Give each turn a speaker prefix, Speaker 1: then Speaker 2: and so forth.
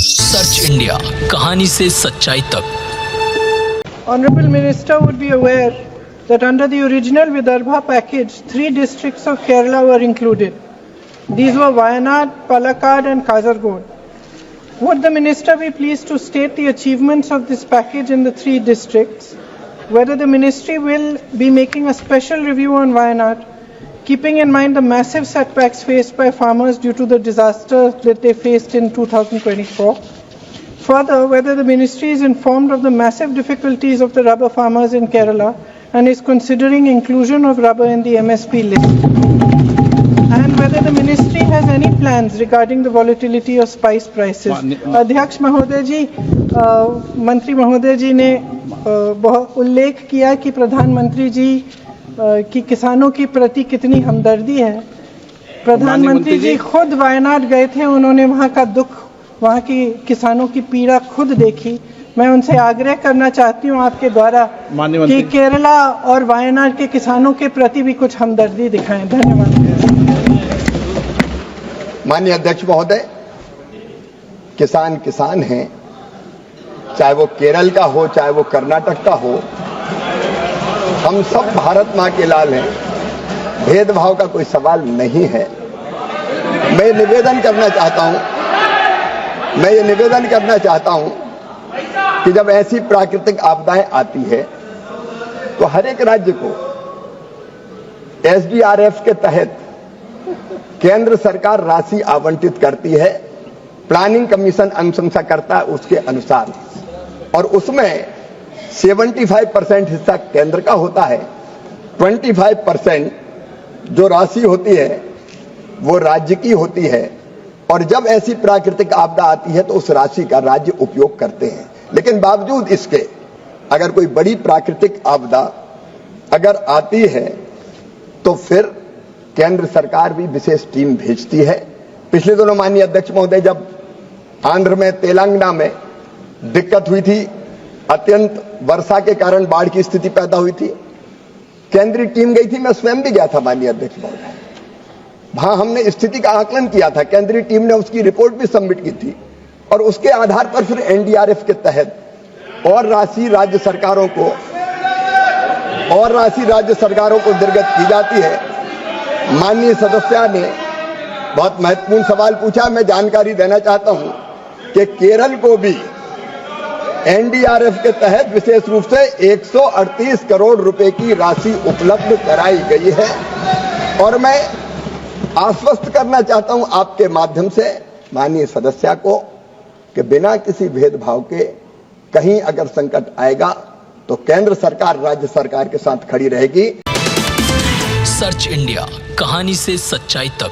Speaker 1: Search India, कहानी से सच्चाई तक।
Speaker 2: Honorable Minister would be aware that under the original Vidarbha package, 3 districts of Kerala were included. These were Wayanad, Palakkad and Kasaragod. Would the Minister be pleased to state the achievements of this package in the 3 districts, whether the Ministry will be making a special review on Wayanad, keeping in mind the massive setbacks faced by farmers due to the disaster that they faced in 2024. Further, whether the Ministry is informed of the massive difficulties of the rubber farmers in Kerala and is considering inclusion of rubber in the MSP list. And whether the Ministry has any plans regarding the volatility of spice prices. अध्यक्ष महोदय जी, मंत्री महोदय जी ने बहुत उल्लेख किया कि प्रधानमंत्री जी की किसानों की प्रति कितनी हमदर्दी है। प्रधानमंत्री जी खुद वायनाड गए थे, उन्होंने वहाँ का दुख, वहाँ की किसानों की पीड़ा खुद देखी। मैं उनसे आग्रह करना चाहती हूँ आपके द्वारा कि केरला और वायनाड के किसानों के प्रति भी कुछ हमदर्दी दिखाएं। धन्यवाद।
Speaker 3: माननीय अध्यक्ष महोदय, किसान किसान हैं, चाहे वो केरल का हो चाहे वो कर्नाटक का हो, हम सब भारत माँ के लाल हैं, भेदभाव का कोई सवाल नहीं है। मैं ये निवेदन करना चाहता हूं कि जब ऐसी प्राकृतिक आपदाएं आती है तो हर एक राज्य को SDRF के तहत केंद्र सरकार राशि आवंटित करती है, प्लानिंग कमीशन अनुशंसा करता है उसके अनुसार, और उसमें 75% हिस्सा केंद्र का होता है, 25% जो राशि होती है वो राज्य की होती है। और जब ऐसी प्राकृतिक आपदा आती है तो उस राशि का राज्य उपयोग करते हैं। लेकिन बावजूद इसके अगर कोई बड़ी प्राकृतिक आपदा अगर आती है तो फिर केंद्र सरकार भी विशेष टीम भेजती है। पिछले दिनों माननीय अध्यक्ष महोदय, जब आंध्र में तेलंगाना में दिक्कत हुई थी, अत्यंत वर्षा के कारण बाढ़ की स्थिति पैदा हुई थी, केंद्रीय टीम गई थी, मैं स्वयं भी गया था माननीय अध्यक्ष महोदय। वहां हमने स्थिति का आकलन किया था, केंद्रीय टीम ने उसकी रिपोर्ट भी सबमिट की थी, और उसके आधार पर फिर NDRF के तहत और राशि राज्य सरकारों को निर्गत की जाती है। माननीय सदस्य ने बहुत महत्वपूर्ण सवाल पूछा, मैं जानकारी देना चाहता हूं कि केरल को भी NDRF के तहत विशेष रूप से 138 करोड़ रुपए की राशि उपलब्ध कराई गई है। और मैं आश्वस्त करना चाहता हूं आपके माध्यम से माननीय सदस्य को कि बिना किसी भेदभाव के कहीं अगर संकट आएगा तो केंद्र सरकार राज्य सरकार के साथ खड़ी रहेगी।
Speaker 1: सर्च इंडिया, कहानी से सच्चाई तक।